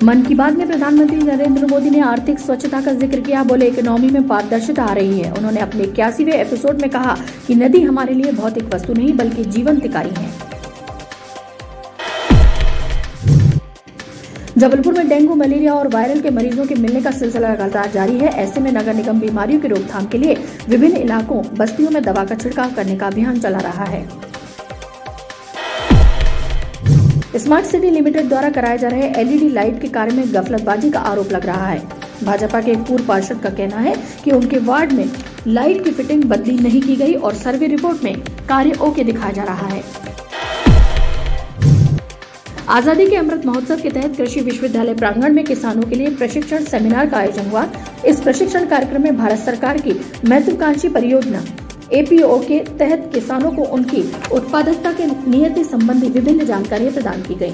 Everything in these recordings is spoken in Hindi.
मन की बात में प्रधानमंत्री नरेंद्र मोदी ने आर्थिक स्वच्छता का जिक्र किया। बोले इकोनॉमी में पारदर्शिता आ रही है। उन्होंने अपने 81वें एपिसोड में कहा कि नदी हमारे लिए भौतिक वस्तु नहीं बल्कि जीवंत इकाई है। जबलपुर में डेंगू, मलेरिया और वायरल के मरीजों के मिलने का सिलसिला लगातार जारी है। ऐसे में नगर निगम बीमारियों की रोकथाम के लिए विभिन्न इलाकों, बस्तियों में दवा का छिड़काव करने का अभियान चला रहा है। स्मार्ट सिटी लिमिटेड द्वारा कराए जा रहे एलईडी लाइट के कार्य में गफलतबाजी का आरोप लग रहा है। भाजपा के एक पूर्व पार्षद का कहना है कि उनके वार्ड में लाइट की फिटिंग बदली नहीं की गई और सर्वे रिपोर्ट में कार्य ओके दिखाया जा रहा है। आजादी के अमृत महोत्सव के तहत कृषि विश्वविद्यालय प्रांगण में किसानों के लिए प्रशिक्षण सेमिनार का आयोजन हुआ। इस प्रशिक्षण कार्यक्रम में भारत सरकार की महत्वाकांक्षी परियोजना एपीओ के तहत किसानों को उनकी उत्पादकता के नियति संबंधी विभिन्न जानकारियां प्रदान की गयी।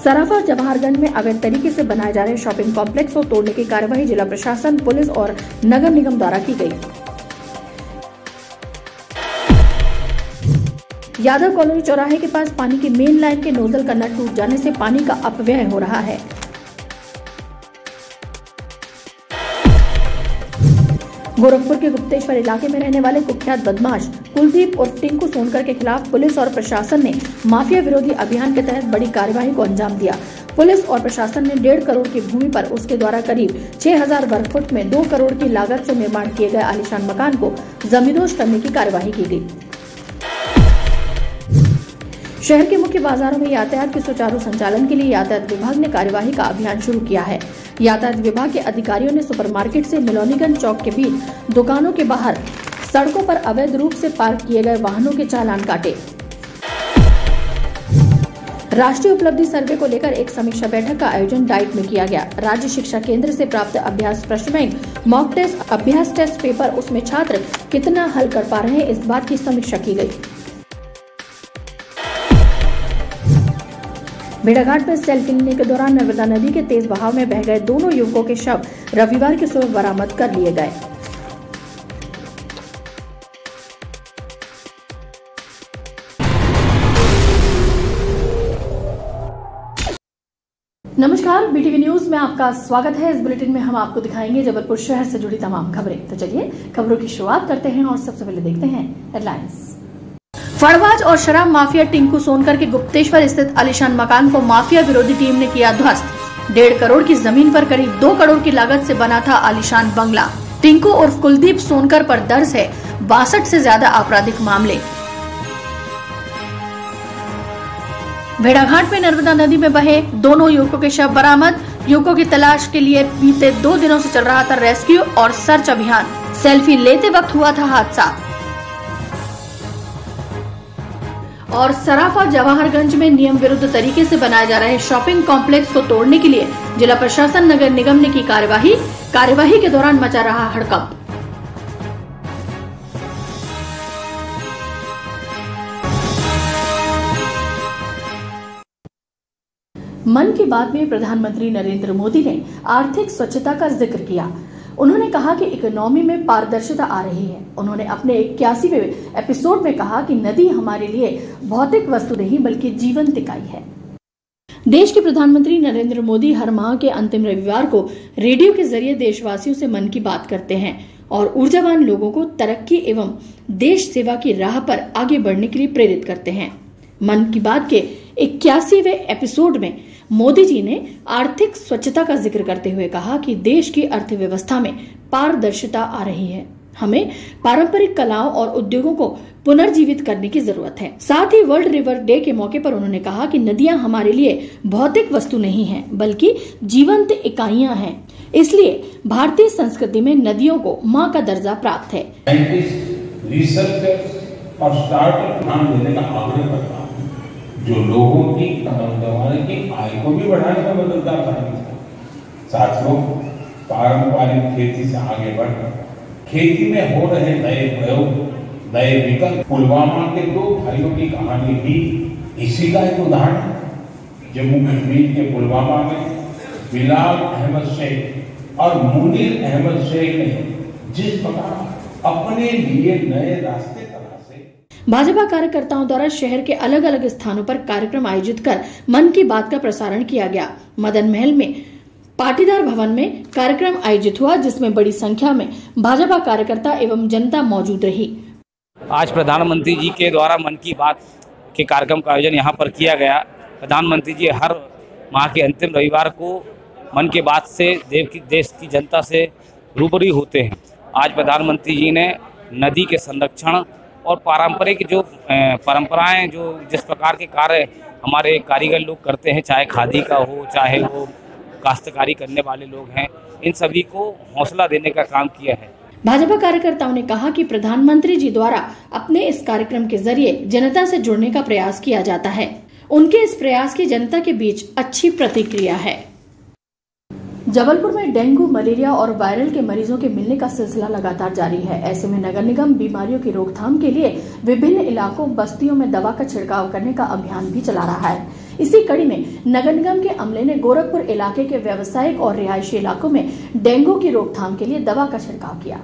सराफा जवाहरगंज में अवैध तरीके से बनाए जा रहे शॉपिंग कॉम्प्लेक्स को तोड़ने की कार्यवाही जिला प्रशासन, पुलिस और नगर निगम द्वारा की गई। यादव कॉलोनी चौराहे के पास पानी की मेन लाइन के नोजल का नट टूट जाने से पानी का अपव्यय हो रहा है। गोरखपुर के गुप्तेश्वर इलाके में रहने वाले कुख्यात बदमाश कुलदीप और टिंकू सोनकर के खिलाफ पुलिस और प्रशासन ने माफिया विरोधी अभियान के तहत बड़ी कार्यवाही को अंजाम दिया। पुलिस और प्रशासन ने 1.5 करोड़ की भूमि पर उसके द्वारा करीब 6000 वर्ग फुट में 2 करोड़ की लागत से निर्माण किए गए आलीशान मकान को जमींदोज करने की कार्यवाही की गई। शहर के मुख्य बाजारों में यातायात के सुचारू संचालन के लिए यातायात विभाग ने कार्यवाही का अभियान शुरू किया है। यातायात विभाग के अधिकारियों ने सुपरमार्केट से मिलोनीगंज चौक के बीच दुकानों के बाहर सड़कों पर अवैध रूप से पार्क किए गए वाहनों के चालान काटे। राष्ट्रीय उपलब्धि सर्वे को लेकर एक समीक्षा बैठक का आयोजन डाइट में किया गया। राज्य शिक्षा केंद्र से प्राप्त अभ्यास प्रश्न बैंक, मॉक टेस्ट, अभ्यास टेस्ट पेपर, उसमें छात्र कितना हल कर पा रहे हैं, इस बात की समीक्षा की गई। भेड़ाघाट में सेल्फी लेने के दौरान नर्मदा नदी के तेज बहाव में बह गए दोनों युवकों के शव रविवार की सुबह बरामद कर लिए गए। नमस्कार, बीटीवी न्यूज में आपका स्वागत है। इस बुलेटिन में हम आपको दिखाएंगे जबलपुर शहर से जुड़ी तमाम खबरें। तो चलिए खबरों की शुरुआत करते हैं और सबसे पहले देखते हैं हेडलाइंस। फड़बाज और शराब माफिया टिंकू सोनकर के गुप्तेश्वर स्थित आलीशान मकान को माफिया विरोधी टीम ने किया ध्वस्त। 1.5 करोड़ की जमीन पर करीब 2 करोड़ की लागत से बना था आलीशान बंगला। टिंकू उर्फ कुलदीप सोनकर पर दर्ज है 62 से ज्यादा आपराधिक मामले। भेड़ाघाट में नर्मदा नदी में बहे दोनों युवकों के शव बरामद। युवकों की तलाश के लिए बीते 2 दिनों से चल रहा था रेस्क्यू और सर्च अभियान। सेल्फी लेते वक्त हुआ था हादसा। और सराफा जवाहरगंज में नियम विरुद्ध तरीके से बनाए जा रहे शॉपिंग कॉम्प्लेक्स को तोड़ने के लिए जिला प्रशासन, नगर निगम ने की कार्यवाही के दौरान मचा रहा हड़कंप। मन की बात में प्रधानमंत्री नरेंद्र मोदी ने आर्थिक स्वच्छता का जिक्र किया। उन्होंने कहा कि इकोनॉमी में पारदर्शिता आ रही है। उन्होंने अपने 81वें एपिसोड में कहा कि नदी हमारे लिए भौतिक वस्तु नहीं बल्कि जीवंत इकाई है। देश के प्रधानमंत्री नरेंद्र मोदी हर माह के अंतिम रविवार को रेडियो के जरिए देशवासियों से मन की बात करते हैं और ऊर्जावान लोगों को तरक्की एवं देश सेवा की राह पर आगे बढ़ने के लिए प्रेरित करते हैं। मन की बात के 81वें एपिसोड में मोदी जी ने आर्थिक स्वच्छता का जिक्र करते हुए कहा कि देश की अर्थव्यवस्था में पारदर्शिता आ रही है। हमें पारंपरिक कलाओं और उद्योगों को पुनर्जीवित करने की जरूरत है। साथ ही वर्ल्ड रिवर डे के मौके पर उन्होंने कहा कि नदियां हमारे लिए भौतिक वस्तु नहीं हैं, बल्कि जीवंत इकाइयां हैं। इसलिए भारतीय संस्कृति में नदियों को मां का दर्जा प्राप्त है। रिसर्चर्स और स्टार्टअप ध्यान देने का आग्रह करता हूं, जो लोगों की कमाने की आय को भी बढ़ाने में मददगार बनेगी। साथियों, पारंपरिक खेती से आगे बढ़कर खेती में हो रहे नए प्रयोग, नए विकल्प, पुलवामा के 2 भाइयों की कहानी भी इसी का एक उदाहरण है। जम्मू कश्मीर के पुलवामा में बिलाल अहमद शेख और मुनीर अहमद शेख ने जिस प्रकार अपने लिए नए रास्ते तलाशे। भाजपा कार्यकर्ताओं द्वारा शहर के अलग अलग स्थानों पर कार्यक्रम आयोजित कर मन की बात का प्रसारण किया गया। मदन महल में पाटीदार भवन में कार्यक्रम आयोजित हुआ, जिसमें बड़ी संख्या में भाजपा कार्यकर्ता एवं जनता मौजूद रही। आज प्रधानमंत्री जी के द्वारा मन की बात के कार्यक्रम का आयोजन यहाँ पर किया गया। प्रधानमंत्री जी हर माह के अंतिम रविवार को मन की बात से देश की जनता से रूबरू होते हैं। आज प्रधानमंत्री जी ने नदी के संरक्षण और पारंपरिक जो परंपराएं, जो जिस प्रकार के कार्य हमारे कारीगर लोग करते हैं, चाहे खादी का हो, चाहे वो काश्तकारी करने वाले लोग हैं, इन सभी को हौसला देने का काम किया है। भाजपा कार्यकर्ताओं ने कहा कि प्रधानमंत्री जी द्वारा अपने इस कार्यक्रम के जरिए जनता से जुड़ने का प्रयास किया जाता है। उनके इस प्रयास की जनता के बीच अच्छी प्रतिक्रिया है। जबलपुर में डेंगू, मलेरिया और वायरल के मरीजों के मिलने का सिलसिला लगातार जारी है। ऐसे में नगर निगम बीमारियों की रोकथाम के लिए विभिन्न इलाकों, बस्तियों में दवा का छिड़काव करने का अभियान भी चला रहा है। इसी कड़ी में नगर निगम के अमले ने गोरखपुर इलाके के व्यावसायिक और रिहायशी इलाकों में डेंगू की रोकथाम के लिए दवा का छिड़काव किया।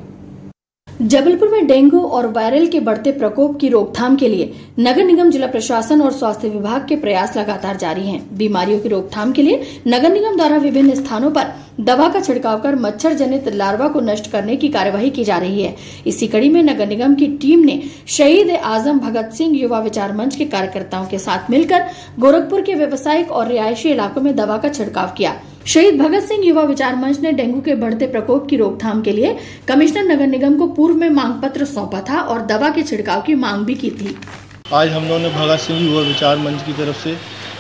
जबलपुर में डेंगू और वायरल के बढ़ते प्रकोप की रोकथाम के लिए नगर निगम, जिला प्रशासन और स्वास्थ्य विभाग के प्रयास लगातार जारी हैं। बीमारियों की रोकथाम के लिए नगर निगम द्वारा विभिन्न स्थानों पर दवा का छिड़काव कर मच्छर जनित लार्वा को नष्ट करने की कार्यवाही की जा रही है। इसी कड़ी में नगर निगम की टीम ने शहीद आजम भगत सिंह युवा विचार मंच के कार्यकर्ताओं के साथ मिलकर गोरखपुर के व्यावसायिक और रिहायशी इलाकों में दवा का छिड़काव किया। शहीद भगत सिंह युवा विचार मंच ने डेंगू के बढ़ते प्रकोप की रोकथाम के लिए कमिश्नर नगर निगम को पूर्व में मांग पत्र सौंपा था और दवा के छिड़काव की मांग भी की थी। आज हम लोगों ने भगत सिंह युवा विचार मंच की तरफ से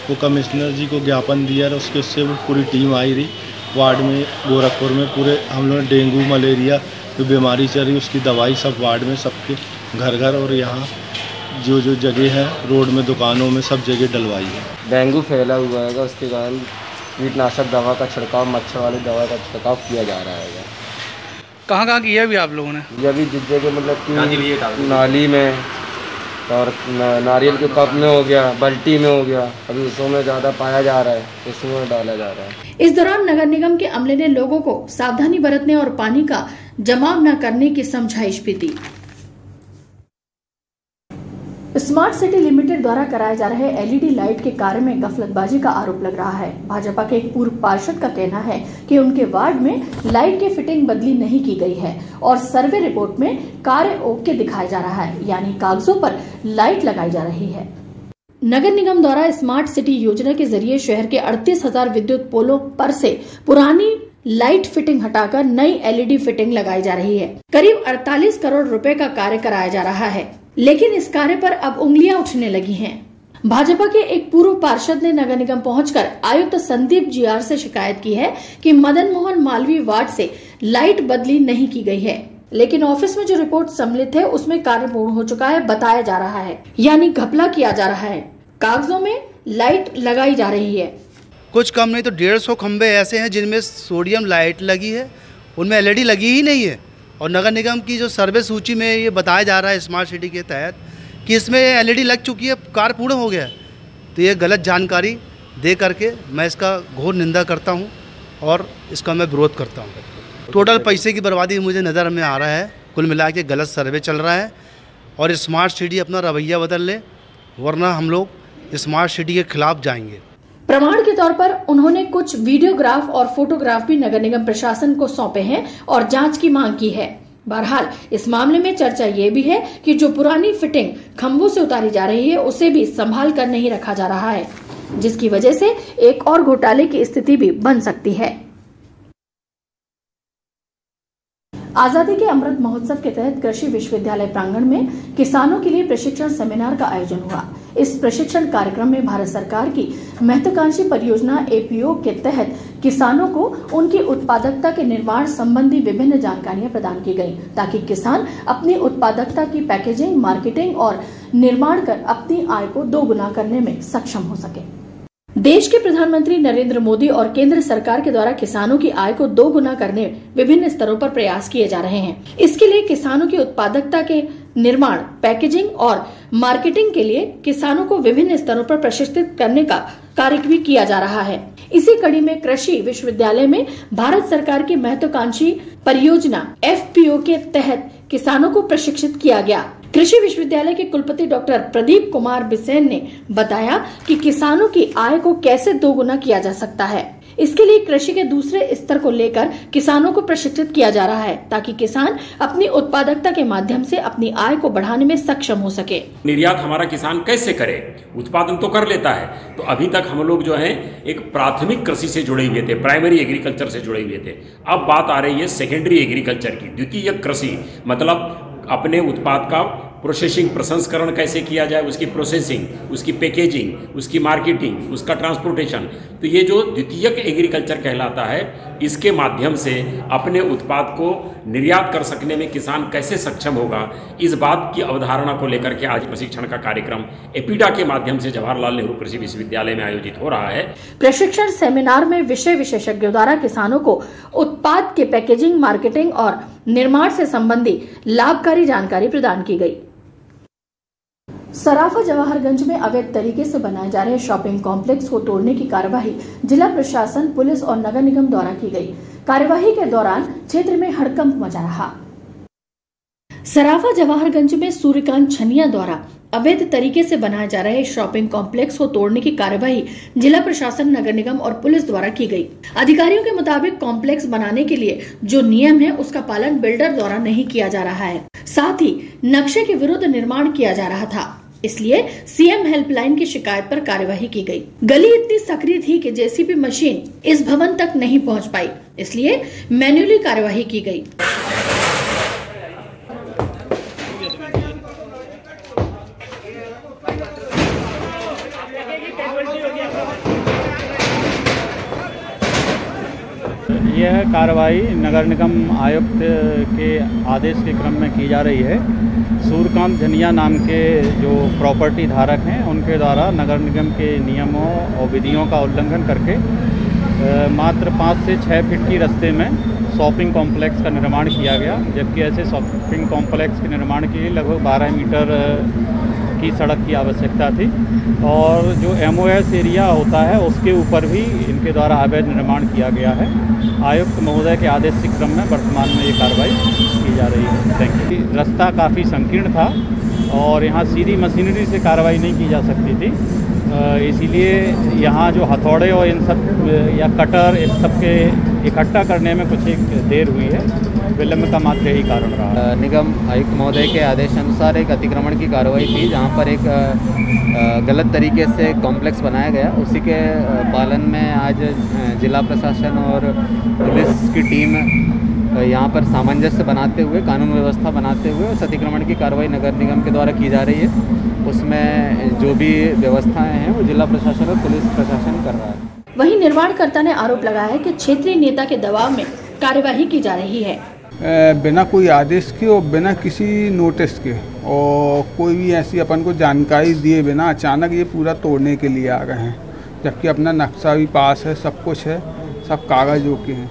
वो कमिश्नर जी को ज्ञापन दिया और उससे वो पूरी टीम आई रही वार्ड में, गोरखपुर में पूरे हम लोगों ने डेंगू, मलेरिया जो बीमारी चल रही उसकी दवाई सब वार्ड में, सबके घर घर और यहाँ जो जो जगह है रोड में, दुकानों में, सब जगह डलवाई है। डेंगू फैला हुआ है, उसके कारण कीटनाशक दवा का छिड़काव, मच्छर वाली दवा का छिड़काव किया जा रहा है। कहाँ किया भी आप लोगों ने? ये भी जिस जगह मतलब कि नाली में और नारियल के कप में हो गया, बाल्टी में हो गया, अभी उसमें ज़्यादा पाया जा रहा है, उसमें डाला जा रहा है। इस दौरान नगर निगम के अमले ने लोगों को सावधानी बरतने और पानी का जमाव न करने की समझाइश भी दी। स्मार्ट सिटी लिमिटेड द्वारा कराए जा रहे एलईडी लाइट के कार्य में गफलतबाजी का आरोप लग रहा है। भाजपा के एक पूर्व पार्षद का कहना है कि उनके वार्ड में लाइट की फिटिंग बदली नहीं की गई है और सर्वे रिपोर्ट में कार्य ओके दिखाया जा रहा है, यानी कागजों पर लाइट लगाई जा रही है। नगर निगम द्वारा स्मार्ट सिटी योजना के जरिए शहर के 38,000 विद्युत पोलों पर से पुरानी लाइट फिटिंग हटाकर नई एलईडी फिटिंग लगाई जा रही है। करीब 48 करोड़ रुपए का कार्य कराया जा रहा है, लेकिन इस कार्य पर अब उंगलियां उठने लगी हैं। भाजपा के एक पूर्व पार्षद ने नगर निगम पहुंचकर आयुक्त संदीप जीआर से शिकायत की है कि मदन मोहन मालवीय वार्ड से लाइट बदली नहीं की गई है, लेकिन ऑफिस में जो रिपोर्ट सम्मिलित है उसमें कार्य पूर्ण हो चुका है बताया जा रहा है, यानी घपला किया जा रहा है। कागजों में लाइट लगाई जा रही है। कुछ कम नहीं तो 150 खंबे ऐसे हैं जिनमें सोडियम लाइट लगी है, उनमें एलईडी लगी ही नहीं है। और नगर निगम की जो सर्वे सूची में ये बताया जा रहा है स्मार्ट सिटी के तहत कि इसमें एलईडी लग चुकी है, कार्य पूर्ण हो गया है। तो ये गलत जानकारी दे करके मैं इसका घोर निंदा करता हूँ और इसका मैं विरोध करता हूँ। टोटल पैसे की बर्बादी मुझे नज़र में आ रहा है। कुल मिला के गलत सर्वे चल रहा है और स्मार्ट सिटी अपना रवैया बदल ले, वरना हम लोग स्मार्ट सिटी के खिलाफ जाएंगे। प्रमाण के तौर पर उन्होंने कुछ वीडियोग्राफ और फोटोग्राफ भी नगर निगम प्रशासन को सौंपे हैं और जांच की मांग की है। बहरहाल इस मामले में चर्चा ये भी है कि जो पुरानी फिटिंग खंभों से उतारी जा रही है उसे भी संभाल कर नहीं रखा जा रहा है, जिसकी वजह से एक और घोटाले की स्थिति भी बन सकती है। आजादी के अमृत महोत्सव के तहत कृषि विश्वविद्यालय प्रांगण में किसानों के लिए प्रशिक्षण सेमिनार का आयोजन हुआ। इस प्रशिक्षण कार्यक्रम में भारत सरकार की महत्वाकांक्षी परियोजना एपीओ के तहत किसानों को उनकी उत्पादकता के निर्माण संबंधी विभिन्न जानकारियां प्रदान की गयी, ताकि किसान अपनी उत्पादकता की पैकेजिंग, मार्केटिंग और निर्माण कर अपनी आय को दोगुना करने में सक्षम हो सके। देश के प्रधानमंत्री नरेंद्र मोदी और केंद्र सरकार के द्वारा किसानों की आय को दोगुना करने विभिन्न स्तरों पर प्रयास किए जा रहे हैं। इसके लिए किसानों की उत्पादकता के निर्माण, पैकेजिंग और मार्केटिंग के लिए किसानों को विभिन्न स्तरों पर प्रशिक्षित करने का कार्य भी किया जा रहा है। इसी कड़ी में कृषि विश्वविद्यालय में भारत सरकार की महत्वाकांक्षी परियोजना एफपीओ के तहत किसानों को प्रशिक्षित किया गया। कृषि विश्वविद्यालय के कुलपति डॉक्टर प्रदीप कुमार बिसेन ने बताया कि किसानों की आय को कैसे दोगुना किया जा सकता है। इसके लिए कृषि के दूसरे स्तर को लेकर किसानों को प्रशिक्षित किया जा रहा है ताकि किसान अपनी उत्पादकता के माध्यम से अपनी आय को बढ़ाने में सक्षम हो सके। निर्यात हमारा किसान कैसे करे, उत्पादन तो कर लेता है। तो अभी तक हम लोग जो है एक प्राथमिक कृषि से जुड़े हुए थे, प्राइमरी एग्रीकल्चर से जुड़े हुए थे। अब बात आ रही है सेकेंडरी एग्रीकल्चर की, द्वितीयक कृषि, मतलब अपने उत्पाद का प्रोसेसिंग, प्रसंस्करण कैसे किया जाए, उसकी प्रोसेसिंग, उसकी पैकेजिंग, उसकी मार्केटिंग, उसका ट्रांसपोर्टेशन। तो ये जो द्वितीयक एग्रीकल्चर कहलाता है, इसके माध्यम से अपने उत्पाद को निर्यात कर सकने में किसान कैसे सक्षम होगा, इस बात की अवधारणा को लेकर के आज प्रशिक्षण का कार्यक्रम एपीडा के माध्यम से जवाहरलाल नेहरू कृषि विश्वविद्यालय में आयोजित हो रहा है। प्रशिक्षण सेमिनार में विषय विशेषज्ञों द्वारा किसानों को उत्पाद के पैकेजिंग, मार्केटिंग और निर्माण से संबंधी लाभकारी जानकारी प्रदान की गई। सराफा जवाहरगंज में अवैध तरीके से बनाए जा रहे शॉपिंग कॉम्प्लेक्स को तोड़ने की कार्यवाही जिला प्रशासन, पुलिस और नगर निगम द्वारा की गई। कार्यवाही के दौरान क्षेत्र में हड़कंप मचा रहा। सराफा जवाहरगंज में सूर्यकांत छनिया द्वारा अवैध तरीके से बनाए जा रहे शॉपिंग कॉम्प्लेक्स को तोड़ने की कार्यवाही जिला प्रशासन, नगर निगम और पुलिस द्वारा की गई। अधिकारियों के मुताबिक कॉम्प्लेक्स बनाने के लिए जो नियम है उसका पालन बिल्डर द्वारा नहीं किया जा रहा है। साथ ही नक्शे के विरुद्ध निर्माण किया जा रहा था, इसलिए सीएम हेल्पलाइन की शिकायत पर कार्यवाही की गई। गली इतनी सक्रिय थी कि जेसीबी मशीन इस भवन तक नहीं पहुंच पाई, इसलिए मैन्युअली कार्यवाही की गई। यह कार्रवाई नगर निगम आयुक्त के आदेश के क्रम में की जा रही है। सूर्यकांत झनिया नाम के जो प्रॉपर्टी धारक हैं उनके द्वारा नगर निगम के नियमों और विधियों का उल्लंघन करके मात्र 5 से 6 फीट की रास्ते में शॉपिंग कॉम्प्लेक्स का निर्माण किया गया, जबकि ऐसे शॉपिंग कॉम्प्लेक्स के निर्माण के लिए लगभग 12 मीटर की सड़क की आवश्यकता थी और जो एमओएस एरिया होता है उसके ऊपर भी इनके द्वारा अवैध निर्माण किया गया है। आयुक्त महोदय के आदेश के क्रम में वर्तमान में ये कार्रवाई की जा रही है। Thank you. रास्ता काफ़ी संकीर्ण था और यहाँ सीधी मशीनरी से कार्रवाई नहीं की जा सकती थी, इसीलिए यहाँ जो हथौड़े और इन सब या कटर इस सब के इकट्ठा करने में कुछ एक देर हुई है, विलम्ब का मात्र यही कारण रहा। निगम आयुक्त महोदय के आदेश अनुसार एक अतिक्रमण की कार्रवाई थी जहाँ पर एक गलत तरीके से कॉम्प्लेक्स बनाया गया, उसी के पालन में आज जिला प्रशासन और पुलिस की टीम यहाँ पर सामंजस्य बनाते हुए, कानून व्यवस्था बनाते हुए उस अतिक्रमण की कार्रवाई नगर निगम के द्वारा की जा रही है। उसमें जो भी व्यवस्थाएं हैं वो जिला प्रशासन और पुलिस प्रशासन कर रहा है। वहीं निर्माणकर्ता ने आरोप लगाया है कि क्षेत्रीय नेता के दबाव में कार्यवाही की जा रही है। बिना कोई आदेश के और बिना किसी नोटिस के और कोई भी ऐसी अपन को जानकारी दिए बिना अचानक ये पूरा तोड़ने के लिए आ गए हैं, जबकि अपना नक्शा भी पास है, सब कुछ है, सब कागज ओके हैं।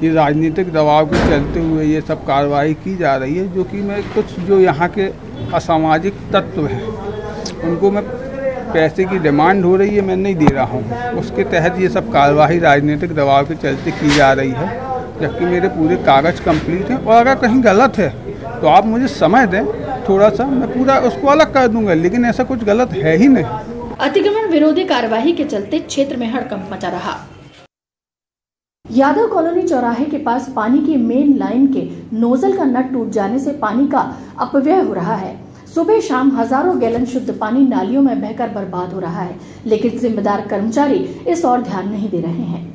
ये राजनीतिक दबाव के चलते हुए ये सब कार्रवाई की जा रही है, जो कि मैं कुछ जो यहाँ के असामाजिक तत्व हैं उनको मैं पैसे की डिमांड हो रही है, मैं नहीं दे रहा हूँ, उसके तहत ये सब कार्रवाई राजनीतिक दबाव के चलते की जा रही है, जबकि मेरे पूरे कागज़ कंप्लीट हैं। और अगर कहीं गलत है तो आप मुझे समय दें थोड़ा सा, मैं पूरा उसको अलग कर दूंगा, लेकिन ऐसा कुछ गलत है ही नहीं। अतिक्रमण विरोधी कार्यवाही के चलते क्षेत्र में हड़कंप मचा रहा। यादव कॉलोनी चौराहे के पास पानी की मेन लाइन के नोजल का नट टूट जाने से पानी का अपव्यय हो रहा है। सुबह शाम हजारों गैलन शुद्ध पानी नालियों में बहकर बर्बाद हो रहा है, लेकिन जिम्मेदार कर्मचारी इस ओर ध्यान नहीं दे रहे हैं।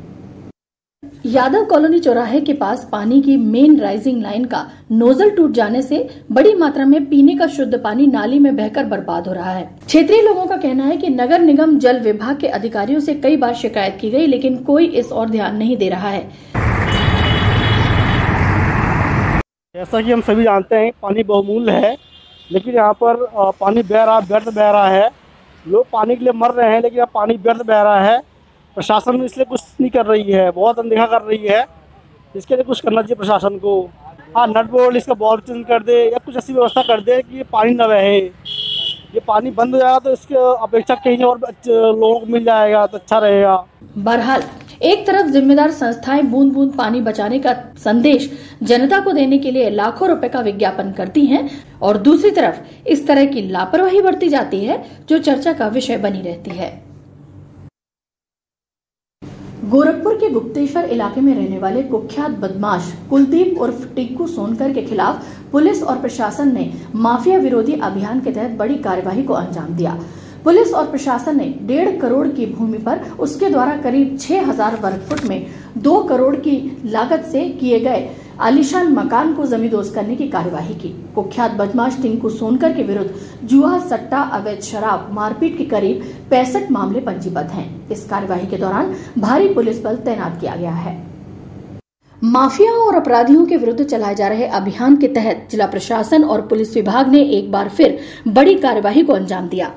यादव कॉलोनी चौराहे के पास पानी की मेन राइजिंग लाइन का नोजल टूट जाने से बड़ी मात्रा में पीने का शुद्ध पानी नाली में बहकर बर्बाद हो रहा है। क्षेत्रीय लोगों का कहना है कि नगर निगम जल विभाग के अधिकारियों से कई बार शिकायत की गई, लेकिन कोई इस ओर ध्यान नहीं दे रहा है। जैसा कि हम सभी जानते हैं पानी बहुमूल्य है, लेकिन यहाँ पर पानी बह रहा, व्यर्थ बह रहा है। लोग पानी के लिए मर रहे हैं, लेकिन यहाँ पानी व्यर्थ बह रहा है। प्रशासन इसलिए कुछ नहीं कर रही है, बहुत अनदेखा कर रही है। इसके लिए कुछ करना चाहिए प्रशासन को। हाँ, नट बोल्ट इसका बॉल चेंज कर दे या कुछ ऐसी व्यवस्था कर दे कि ये पानी न बहे। ये पानी बंद हो जाएगा तो इसके अपेक्षा कहीं और लोगों को मिल जाएगा तो अच्छा रहेगा। बहरहाल एक तरफ जिम्मेदार संस्थाएं बूंद बूंद पानी बचाने का संदेश जनता को देने के लिए लाखों रुपए का विज्ञापन करती हैं और दूसरी तरफ इस तरह की लापरवाही बरती जाती है जो चर्चा का विषय बनी रहती है। गोरखपुर के गुप्तेश्वर इलाके में रहने वाले कुख्यात बदमाश कुलदीप उर्फ टिक्कू सोनकर के खिलाफ पुलिस और प्रशासन ने माफिया विरोधी अभियान के तहत बड़ी कार्यवाही को अंजाम दिया। पुलिस और प्रशासन ने 1.5 करोड़ की भूमि पर उसके द्वारा करीब 6000 वर्ग फुट में 2 करोड़ की लागत से किए गए आलीशान मकान को जमींदोज करने की कार्यवाही की। कुख्यात बदमाश टिंकू सोनकर के विरुद्ध जुआ, सट्टा, अवैध शराब, मारपीट के करीब 65 मामले पंजीबद्ध हैं। इस कार्यवाही के दौरान भारी पुलिस बल तैनात किया गया है। माफिया और अपराधियों के विरुद्ध चलाए जा रहे अभियान के तहत जिला प्रशासन और पुलिस विभाग ने एक बार फिर बड़ी कार्यवाही को अंजाम दिया।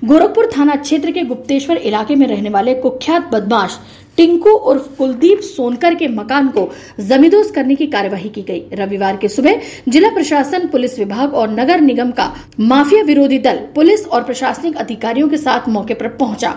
गोरखपुर थाना क्षेत्र के गुप्तेश्वर इलाके में रहने वाले कुख्यात बदमाश टिंकू उर्फ कुलदीप सोनकर के मकान को जमींदोज करने की कार्यवाही की गई। रविवार की सुबह जिला प्रशासन, पुलिस विभाग और नगर निगम का माफिया विरोधी दल पुलिस और प्रशासनिक अधिकारियों के साथ मौके पर पहुंचा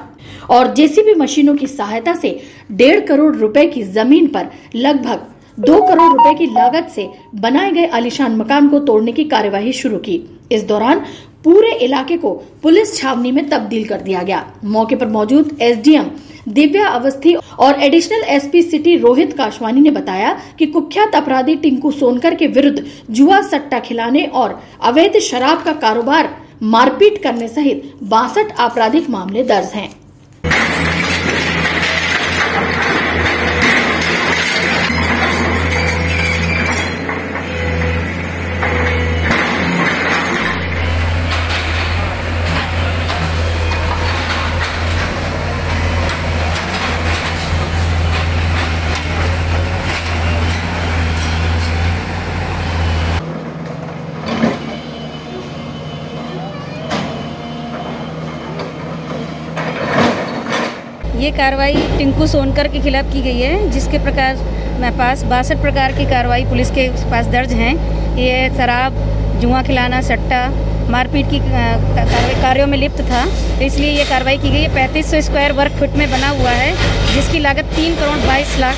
और जेसीबी मशीनों की सहायता से 1.5 करोड़ रुपए की जमीन पर लगभग 2 करोड़ रुपए की लागत से बनाए गए आलीशान मकान को तोड़ने की कार्यवाही शुरू की। इस दौरान पूरे इलाके को पुलिस छावनी में तब्दील कर दिया गया। मौके पर मौजूद एसडीएम दिव्या अवस्थी और एडिशनल एसपी सिटी रोहित काशवानी ने बताया कि कुख्यात अपराधी टिंकू सोनकर के विरुद्ध जुआ, सट्टा खिलाने और अवैध शराब का कारोबार, मारपीट करने सहित 62 आपराधिक मामले दर्ज हैं। ये कार्रवाई टिंकू सोनकर के खिलाफ की गई है, जिसके प्रकार मेरे पास 62 प्रकार की कार्रवाई पुलिस के पास दर्ज हैं। ये शराब, जुआ खिलाना, सट्टा, मारपीट की कार्यों में लिप्त था, तो इसलिए ये कार्रवाई की गई है। 3500 स्क्वायर वर्ग फुट में बना हुआ है, जिसकी लागत 3 करोड़ 22 लाख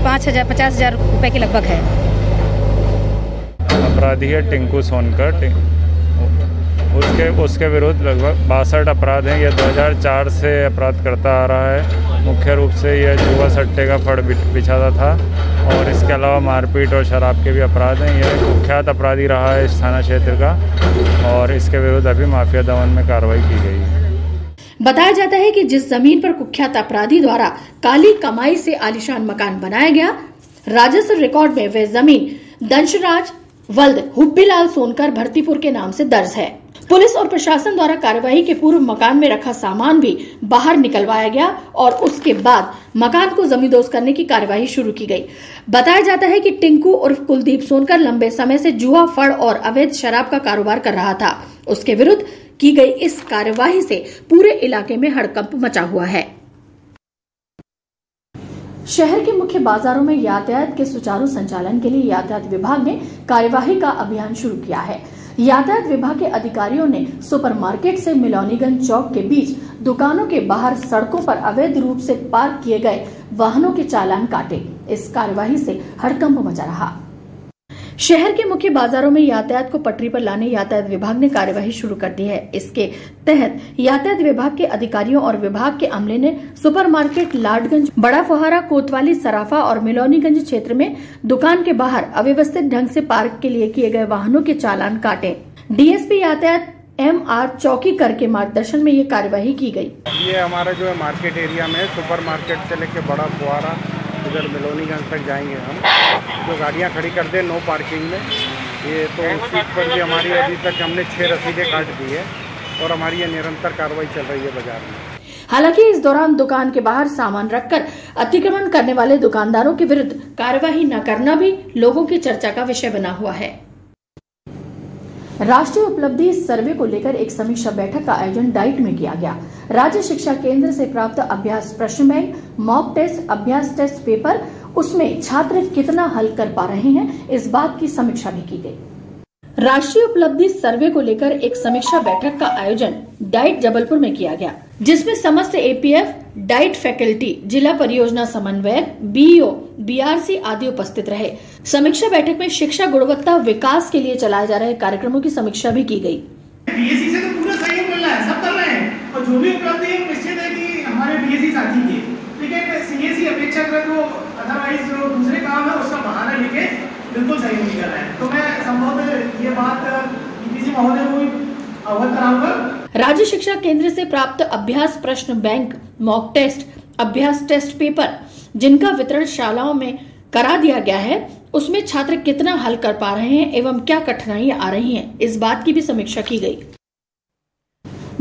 50,000 रुपये के लगभग है। अपराधी है टिंकू सोनकर, उसके विरुद्ध लगभग 62 अपराध हैं। यह 2004 से अपराध करता आ रहा है। मुख्य रूप से यह जुआ, सट्टे का फड़ बिछाता था और इसके अलावा मारपीट और शराब के भी अपराध हैं। यह कुख्यात अपराधी रहा है इस थाना क्षेत्र का और इसके विरुद्ध अभी माफिया दमन में कार्रवाई की गई है। बताया जाता है कि जिस जमीन पर कुख्यात अपराधी द्वारा काली कमाई से आलीशान मकान बनाया गया, राजस्व रिकॉर्ड में वह जमीन दंशराज वल्द हुब्बीलाल सोनकर भरतीपुर के नाम से दर्ज है। पुलिस और प्रशासन द्वारा कार्यवाही के पूर्व मकान में रखा सामान भी बाहर निकलवाया गया और उसके बाद मकान को जमींदोज करने की कार्यवाही शुरू की गई। बताया जाता है कि टिंकू उर्फ कुलदीप सोनकर लंबे समय से जुआ, फड़ और अवैध शराब का कारोबार कर रहा था। उसके विरुद्ध की गई इस कार्यवाही से पूरे इलाके में हड़कंप मचा हुआ है। शहर के मुख्य बाजारों में यातायात के सुचारू संचालन के लिए यातायात विभाग ने कार्यवाही का अभियान शुरू किया है। यातायात विभाग के अधिकारियों ने सुपरमार्केट से मिलौनीगंज चौक के बीच दुकानों के बाहर सड़कों पर अवैध रूप से पार्क किए गए वाहनों के चालान काटे। इस कार्यवाही से हड़कंप मचा रहा। शहर के मुख्य बाजारों में यातायात को पटरी पर लाने यातायात विभाग ने कार्यवाही शुरू कर दी है। इसके तहत यातायात विभाग के अधिकारियों और विभाग के अमले ने सुपरमार्केट, लाडगंज, बड़ा फुहारा, कोतवाली, सराफा और मिलौनीगंज क्षेत्र में दुकान के बाहर अव्यवस्थित ढंग से पार्क के लिए किए गए वाहनों के चालान काटे। डीएसपी यातायात MR चौकीकर के मार्गदर्शन में ये कार्यवाही की गई। ये हमारा जो है मार्केट एरिया में सुपरमार्केट से लेके बड़ा फुहारा उधर मिलौनीगंज तक जाएंगे हम, जो गाड़ियां खड़ी कर दे नो पार्किंग में, ये तो उस सीट पर भी हमारी अभी तक हमने 6 रसीदें काट दी है और हमारी ये निरंतर कार्रवाई चल रही है बाजार में। हालांकि इस दौरान दुकान के बाहर सामान रखकर अतिक्रमण करने वाले दुकानदारों के विरुद्ध कार्यवाही न करना भी लोगों की चर्चा का विषय बना हुआ है। राष्ट्रीय उपलब्धि सर्वे को लेकर एक समीक्षा बैठक का आयोजन डाइट में किया गया। राज्य शिक्षा केंद्र से प्राप्त अभ्यास प्रश्न बैंक, मॉक टेस्ट, अभ्यास टेस्ट पेपर, उसमें छात्र कितना हल कर पा रहे हैं, इस बात की समीक्षा भी की गई। राष्ट्रीय उपलब्धि सर्वे को लेकर एक समीक्षा बैठक का आयोजन डाइट जबलपुर में किया गया, जिसमें समस्त एपीएफ, डाइट फैकल्टी, जिला परियोजना समन्वयक, बीईओ, बीआरसी आदि उपस्थित रहे। समीक्षा बैठक में शिक्षा गुणवत्ता विकास के लिए चलाए जा रहे कार्यक्रमों की समीक्षा भी की गई। बीएससी से तो पूरा सहयोग मिल रहा है, सब कर रहे हैं और जो भी उपलब्धि है निश्चित है कि हमारे बीएससी साथी के, लेकिन सीएससी अपेक्षाकृत वो अदरवाइज जो दूसरे काम है उसका बहाना लेके बिल्कुल सही नहीं कर रहा है। तो मैं संभवतः ये बात डीपीसी महोदय को भी अवगत कराऊंगा। राज्य शिक्षा केंद्र से प्राप्त अभ्यास प्रश्न बैंक, मॉक टेस्ट, अभ्यास टेस्ट पेपर जिनका वितरण शालाओं में करा दिया गया है, उसमें छात्र कितना हल कर पा रहे हैं एवं क्या कठिनाइयां आ रही हैं, इस बात की भी समीक्षा की गई।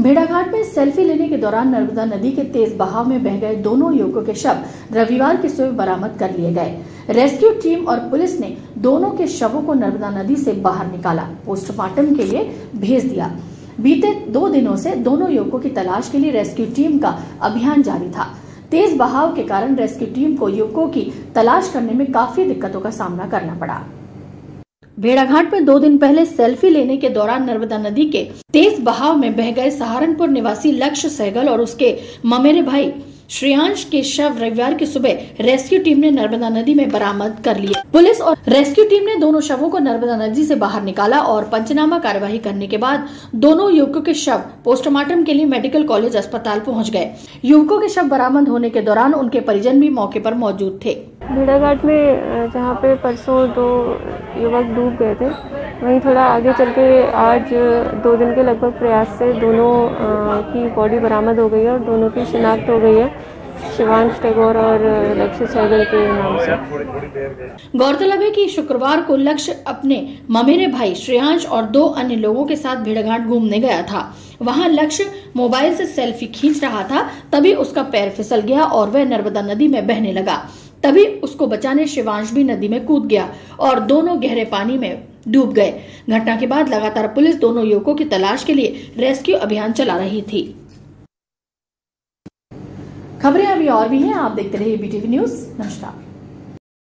भेड़ाघाट में सेल्फी लेने के दौरान नर्मदा नदी के तेज बहाव में बह गए दोनों युवकों के शव रविवार की सुबह बरामद कर लिए गए। रेस्क्यू टीम और पुलिस ने दोनों के शवों को नर्मदा नदी से बाहर निकाला, पोस्टमार्टम के लिए भेज दिया। बीते 2 दिनों से दोनों युवकों की तलाश के लिए रेस्क्यू टीम का अभियान जारी था। तेज बहाव के कारण रेस्क्यू टीम को युवकों की तलाश करने में काफी दिक्कतों का सामना करना पड़ा। भेड़ाघाट में 2 दिन पहले सेल्फी लेने के दौरान नर्मदा नदी के तेज बहाव में बह गए सहारनपुर निवासी लक्ष्य सहगल और उसके ममेरे भाई श्रेयांश के शव रविवार की सुबह रेस्क्यू टीम ने नर्मदा नदी में बरामद कर लिए। पुलिस और रेस्क्यू टीम ने दोनों शवों को नर्मदा नदी से बाहर निकाला और पंचनामा कार्यवाही करने के बाद दोनों युवकों के शव पोस्टमार्टम के लिए मेडिकल कॉलेज अस्पताल पहुंच गए। युवकों के शव बरामद होने के दौरान उनके परिजन भी मौके पर मौजूद थे। भेड़ाघाट में जहाँ पे परसों 2 युवक डूब गए थे, वहीं थोड़ा आगे चल के आज 2 दिन के लगभग प्रयास से दोनों की बॉडी बरामद हो गई है और दोनों की शिनाख्त हो गई है, शिवांश टैगोर और लक्ष्य सहगल के नाम से। गौरतलब है कि शुक्रवार को लक्ष्य अपने ममेरे भाई श्रेयांश और 2 अन्य लोगों के साथ भेड़ाघाट घूमने गया था। वहां लक्ष्य मोबाइल से सेल्फी खींच रहा था, तभी उसका पैर फिसल गया और वह नर्मदा नदी में बहने लगा। तभी उसको बचाने शिवांश भी नदी में कूद गया और दोनों गहरे पानी में डूब गए। घटना के बाद लगातार पुलिस दोनों युवकों की तलाश के लिए रेस्क्यू अभियान चला रही थी। खबरें अभी और भी हैं, आप देखते रहिए बीटीवी न्यूज। नमस्कार।